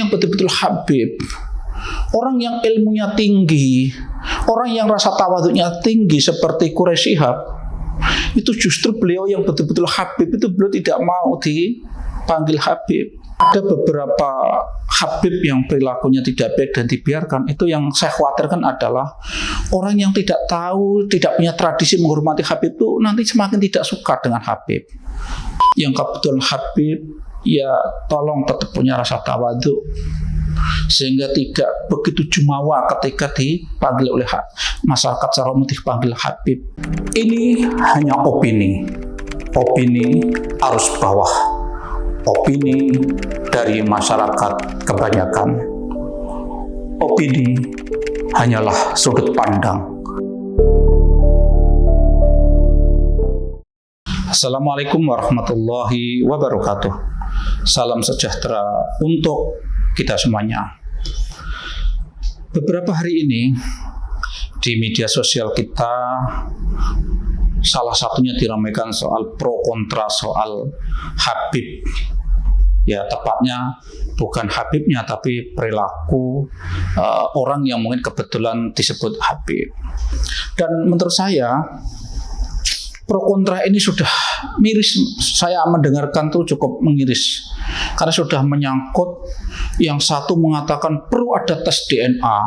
yang betul-betul Habib, orang yang ilmunya tinggi, orang yang rasa tawaduknya tinggi seperti Quraisy Shihab, itu justru beliau yang betul-betul Habib itu beliau tidak mau dipanggil Habib. Ada beberapa Habib yang perilakunya tidak baik dan dibiarkan. Itu yang saya khawatirkan adalah orang yang tidak tahu, tidak punya tradisi menghormati Habib itu nanti semakin tidak suka dengan Habib. Yang kebetulan Habib, ya tolong tetap punya rasa tawadhu sehingga tidak begitu jumawa ketika dipanggil oleh masyarakat secara umum dipanggil Habib. Ini hanya opini arus bawah, opini dari masyarakat kebanyakan. Opini hanyalah sudut pandang. Assalamualaikum warahmatullahi wabarakatuh. Salam sejahtera untuk kita semuanya. Beberapa hari ini di media sosial kita salah satunya diramaikan soal pro kontra soal Habib. Ya tepatnya bukan Habibnya tapi perilaku orang yang mungkin kebetulan disebut Habib. Dan menurut saya pro kontra ini sudah miris. Saya mendengarkan tuh cukup mengiris karena sudah menyangkut yang satu mengatakan perlu ada tes DNA,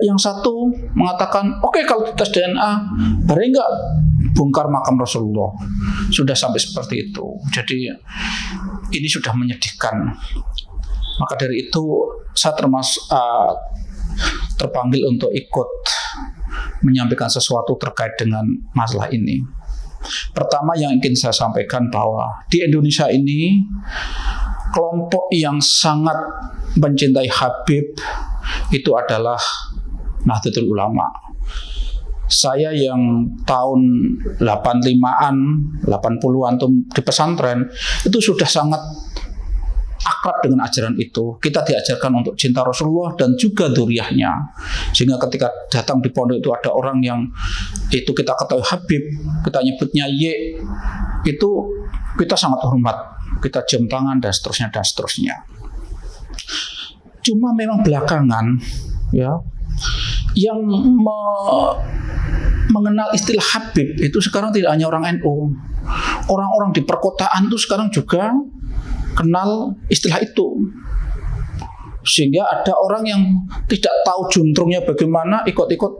yang satu mengatakan oke, kalau tes DNA boleh nggak bongkar makam Rasulullah. Sudah sampai seperti itu. Jadi ini sudah menyedihkan. Maka dari itu saya terpanggil untuk ikut menyampaikan sesuatu terkait dengan masalah ini. Pertama yang ingin saya sampaikan bahwa di Indonesia ini kelompok yang sangat mencintai Habib itu adalah Nahdlatul Ulama. Saya yang tahun 85-an, 80-an tuh di pesantren itu sudah sangat akrab dengan ajaran itu. Kita diajarkan untuk cinta Rasulullah dan juga dzurriyyahnya. Sehingga ketika datang di pondok itu ada orang yang itu kita ketahui Habib, kita nyebutnya Y, itu kita sangat hormat, kita cium tangan dan seterusnya dan seterusnya. Cuma memang belakangan ya yang mengenal istilah Habib itu sekarang tidak hanya orang NU. Orang-orang di perkotaan itu sekarang juga kenal istilah itu. Sehingga ada orang yang tidak tahu juntrungnya bagaimana ikut-ikut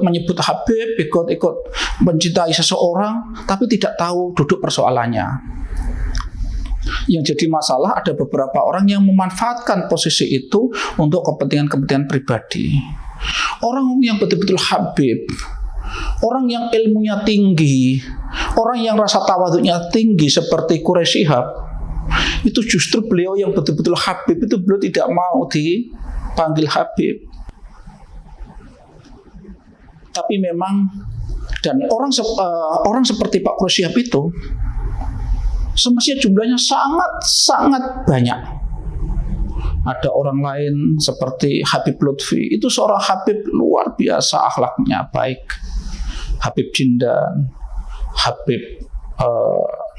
menyebut Habib, ikut-ikut mencintai seseorang tapi tidak tahu duduk persoalannya. Yang jadi masalah ada beberapa orang yang memanfaatkan posisi itu untuk kepentingan-kepentingan pribadi. Orang yang betul-betul Habib, orang yang ilmunya tinggi, orang yang rasa tawaduknya tinggi seperti Quraisy Shihab, itu justru beliau yang betul-betul Habib itu beliau tidak mau dipanggil Habib. Tapi memang dan orang seperti Pak Quraisy Shihab itu semestinya jumlahnya sangat banyak. Ada orang lain seperti Habib Lutfi, itu seorang Habib luar biasa akhlaknya baik. Habib Jindan, Habib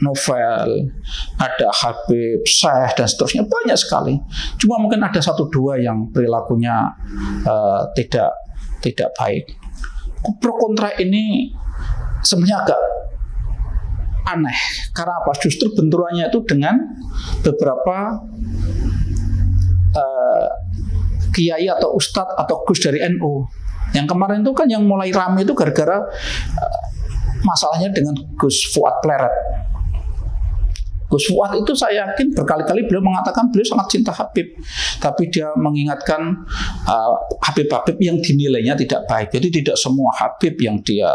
Novel, ada Habib Syekh dan seterusnya, banyak sekali. Cuma mungkin ada satu dua yang perilakunya tidak baik. Pro kontra ini sebenarnya agak aneh. Karena apa? Justru benturannya itu dengan beberapa kiai atau ustadz atau gus dari NU. Yang kemarin itu kan yang mulai ramai itu gara-gara masalahnya dengan Gus Fuad Pleret. Gus Fuad itu saya yakin berkali-kali beliau mengatakan beliau sangat cinta Habib, tapi dia mengingatkan Habib-Habib yang dinilainya tidak baik. Jadi tidak semua Habib yang dia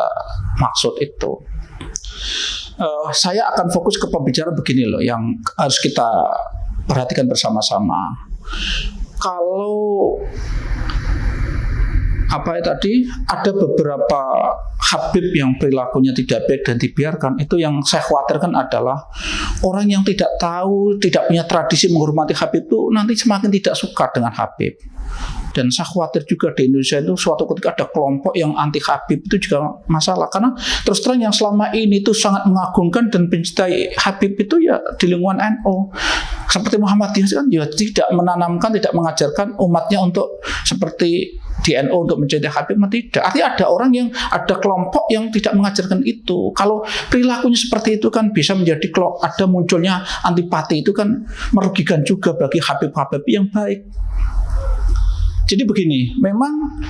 maksud itu. Saya akan fokus ke pembicaraan begini loh, yang harus kita perhatikan bersama-sama. Kalau tadi ada beberapa Habib yang perilakunya tidak baik dan dibiarkan, itu yang saya khawatirkan adalah orang yang tidak tahu, tidak punya tradisi menghormati Habib itu nanti semakin tidak suka dengan Habib. Dan saya khawatir juga di Indonesia itu suatu ketika ada kelompok yang anti Habib, itu juga masalah. Karena terus terang yang selama ini itu sangat mengagungkan dan mencintai Habib itu ya di lingkungan NU. Seperti Muhammadiyah kan ya tidak menanamkan, tidak mengajarkan umatnya untuk seperti di NU untuk mencintai Habib, tidak. Artinya ada orang yang, ada kelompok yang tidak mengajarkan itu. Kalau perilakunya seperti itu kan bisa menjadi, ada munculnya antipati, itu kan merugikan juga bagi Habib-Habib yang baik. Jadi begini, memang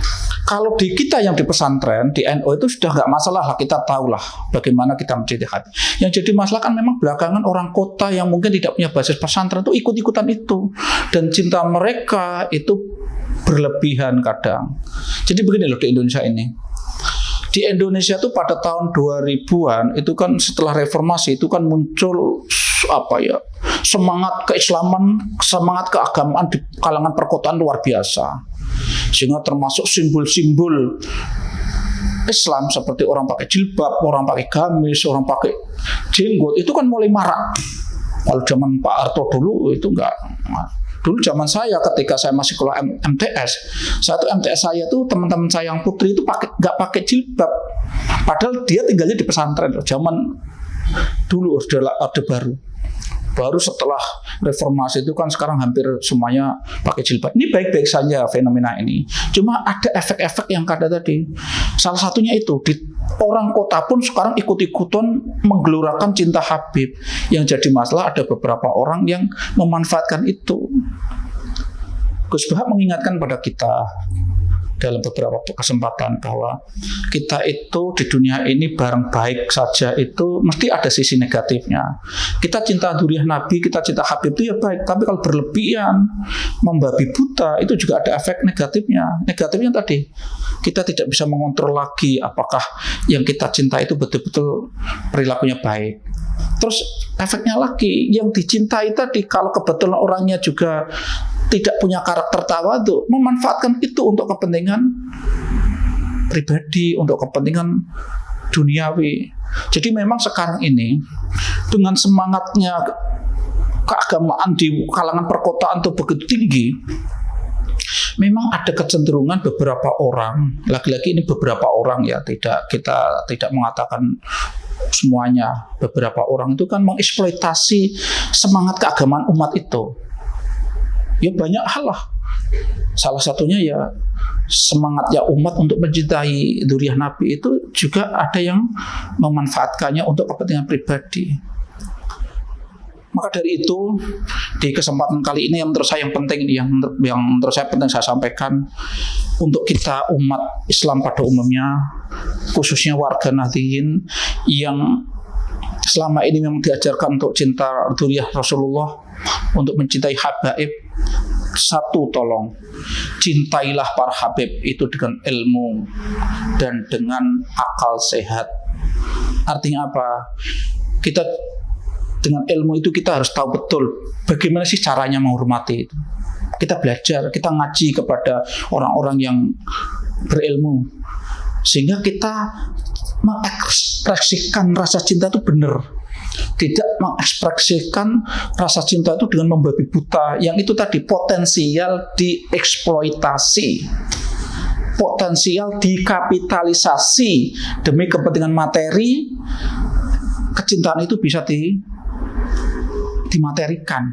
kalau di kita yang di pesantren, di NU itu sudah nggak masalah lah, kita tahulah bagaimana kita mencintai Habib. Yang jadi masalah kan memang belakangan orang kota yang mungkin tidak punya basis pesantren itu ikut-ikutan itu. Dan cinta mereka itu berlebihan kadang. Jadi begini loh di Indonesia ini. Di Indonesia itu pada tahun 2000-an itu kan setelah reformasi itu kan muncul semangat keislaman, semangat keagamaan di kalangan perkotaan luar biasa. Sehingga termasuk simbol-simbol Islam seperti orang pakai jilbab, orang pakai gamis, orang pakai jenggot itu kan mulai marak. Kalau zaman Pak Harto dulu itu enggak. Dulu zaman saya ketika saya masih keluar MTS, satu MTS saya tuh teman-teman saya yang putri itu nggak pakai jilbab, padahal dia tinggalnya di pesantren. Zaman dulu Orde baru setelah reformasi itu kan sekarang hampir semuanya pakai jilbab. Ini baik-baik saja fenomena ini. Cuma ada efek-efek yang kata tadi. Salah satunya itu di orang kota pun sekarang ikut-ikutan menggelorakan cinta Habib. Yang jadi masalah ada beberapa orang yang memanfaatkan itu. Gus Bahak mengingatkan pada kita dalam beberapa kesempatan bahwa kita itu di dunia ini barang baik saja itu mesti ada sisi negatifnya. Kita cinta dzurriyyah Nabi, kita cinta Habib itu ya baik, tapi kalau berlebihan, membabi buta itu juga ada efek negatifnya. Negatifnya tadi, kita tidak bisa mengontrol lagi apakah yang kita cinta itu betul-betul perilakunya baik. Terus efeknya lagi, yang dicintai tadi kalau kebetulan orangnya juga tidak punya karakter tawadhu, memanfaatkan itu untuk kepentingan pribadi, untuk kepentingan duniawi. Jadi memang sekarang ini dengan semangatnya keagamaan di kalangan perkotaan itu begitu tinggi, memang ada kecenderungan beberapa orang, lagi-lagi ini beberapa orang ya, kita tidak mengatakan semuanya, beberapa orang itu kan mengeksploitasi semangat keagamaan umat itu. Ya banyak hal lah. Salah satunya ya semangatnya umat untuk mencintai dzurriyyah Nabi itu juga ada yang memanfaatkannya untuk kepentingan pribadi. Maka dari itu di kesempatan kali ini yang menurut saya yang penting ini yang menurut saya penting saya sampaikan untuk kita umat Islam pada umumnya, khususnya warga Nahdliyin yang selama ini memang diajarkan untuk cinta dzurriyyah Rasulullah, untuk mencintai habaib. Satu, tolong cintailah para habib itu dengan ilmu dan dengan akal sehat. Artinya apa? Kita dengan ilmu itu kita harus tahu betul bagaimana sih caranya menghormati itu. Kita belajar, kita ngaji kepada orang-orang yang berilmu sehingga kita mengekspresikan rasa cinta itu benar. Tidak mengekspresikan rasa cinta itu dengan membabi buta, yang itu tadi potensial dieksploitasi, potensial dikapitalisasi demi kepentingan materi. Kecintaan itu bisa dimaterikan.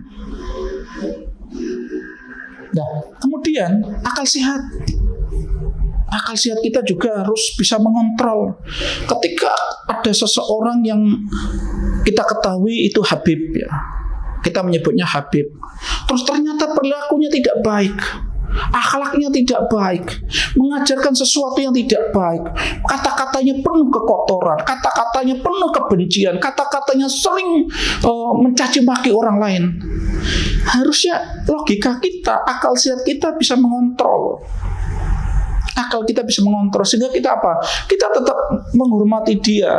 Nah, kemudian akal sehat. Akal sehat kita juga harus bisa mengontrol. Ketika ada seseorang yang kita ketahui itu Habib ya, kita menyebutnya Habib, terus ternyata perilakunya tidak baik, akhlaknya tidak baik, mengajarkan sesuatu yang tidak baik, kata-katanya penuh kekotoran, kata-katanya penuh kebencian, kata-katanya sering mencaci maki orang lain. Harusnya logika kita, akal sehat kita bisa mengontrol. Akal kita bisa mengontrol sehingga kita apa? Kita tetap menghormati dia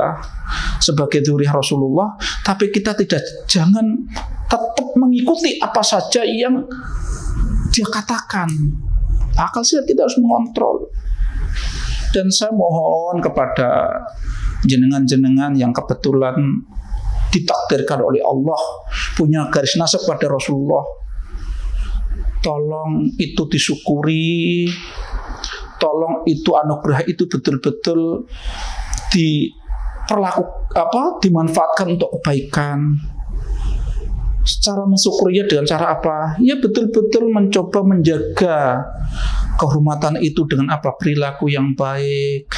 sebagai dzurriyyah Rasulullah, tapi kita jangan tetap mengikuti apa saja yang dia katakan. Akal sehat kita harus mengontrol. Dan saya mohon kepada jenengan-jenengan yang kebetulan ditakdirkan oleh Allah punya garis nasab pada Rasulullah, tolong itu disyukuri, tolong itu anugerah itu betul-betul dimanfaatkan untuk kebaikan. Secara mensyukurinya dengan cara apa? Ya betul-betul mencoba menjaga kehormatan itu dengan apa? Perilaku yang baik.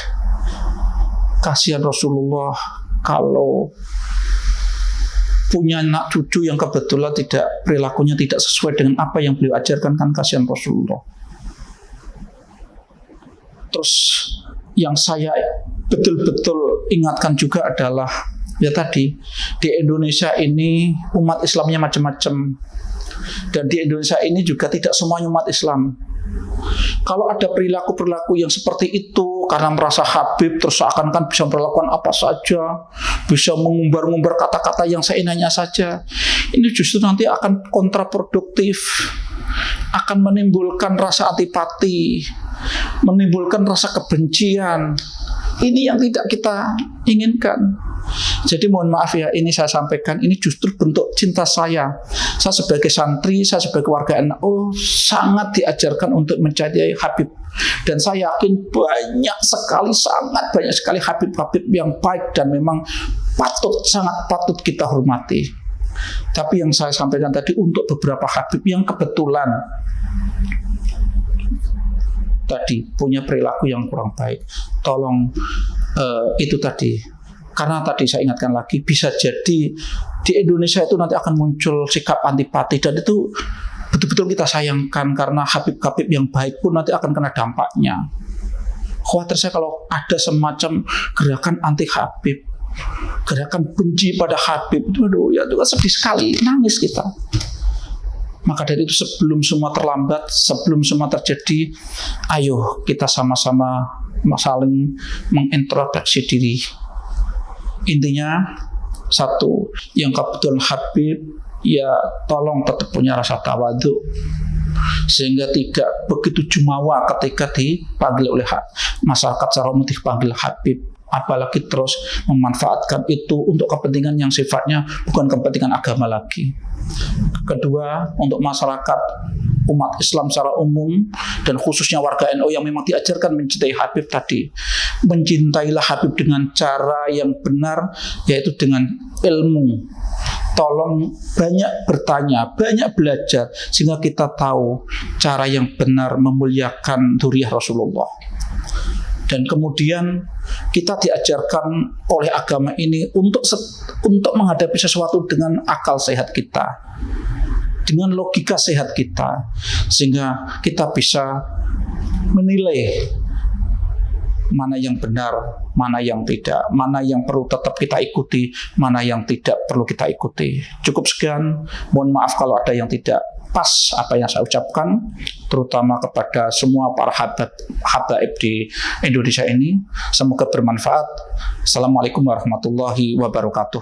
Kasihan Rasulullah kalau punya anak cucu yang kebetulan perilakunya tidak sesuai dengan apa yang beliau ajarkan, kan kasihan Rasulullah. Terus yang saya betul-betul ingatkan juga adalah ya tadi, di Indonesia ini umat Islamnya macam-macam, dan di Indonesia ini juga tidak semuanya umat Islam. Kalau ada perilaku-perilaku yang seperti itu karena merasa Habib, terus seakan-akan bisa melakukan apa saja, bisa mengumbar-ngumbar kata-kata yang seenaknya saja, ini justru nanti akan kontraproduktif, akan menimbulkan rasa antipati, menimbulkan rasa kebencian. Ini yang tidak kita inginkan. Jadi mohon maaf ya, ini saya sampaikan, ini justru bentuk cinta saya. Saya sebagai santri, saya sebagai warga NU sangat diajarkan untuk mencintai Habib. Dan saya yakin sangat banyak sekali Habib-Habib yang baik dan memang sangat patut kita hormati. Tapi yang saya sampaikan tadi untuk beberapa Habib yang kebetulan tadi punya perilaku yang kurang baik, tolong itu tadi. Karena tadi saya ingatkan lagi, bisa jadi di Indonesia itu nanti akan muncul sikap antipati, dan itu betul-betul kita sayangkan karena Habib-Habib yang baik pun nanti akan kena dampaknya. Khawatir saya kalau ada semacam gerakan anti Habib, gerakan benci pada Habib, itu kan sedih sekali, nangis kita. Maka dari itu sebelum semua terlambat, sebelum semua terjadi, ayo kita sama-sama saling mengintrospeksi diri. Intinya satu, yang kebetulan Habib, ya tolong tetap punya rasa tawadhu, sehingga tidak begitu jumawa ketika dipanggil oleh masyarakat secara umum dipanggil Habib, apalagi terus memanfaatkan itu untuk kepentingan yang sifatnya bukan kepentingan agama lagi. Kedua, untuk masyarakat umat Islam secara umum dan khususnya warga NU yang memang diajarkan mencintai Habib tadi, mencintailah Habib dengan cara yang benar, yaitu dengan ilmu. Tolong banyak bertanya, banyak belajar, sehingga kita tahu cara yang benar memuliakan dzurriyyah Rasulullah. Dan kemudian kita diajarkan oleh agama ini untuk menghadapi sesuatu dengan akal sehat kita, dengan logika sehat kita, sehingga kita bisa menilai mana yang benar, mana yang tidak, mana yang perlu tetap kita ikuti, mana yang tidak perlu kita ikuti. Cukup sekian, mohon maaf kalau ada yang tidak pas apa yang saya ucapkan, terutama kepada semua para habaib di Indonesia ini. Semoga bermanfaat. Assalamualaikum warahmatullahi wabarakatuh.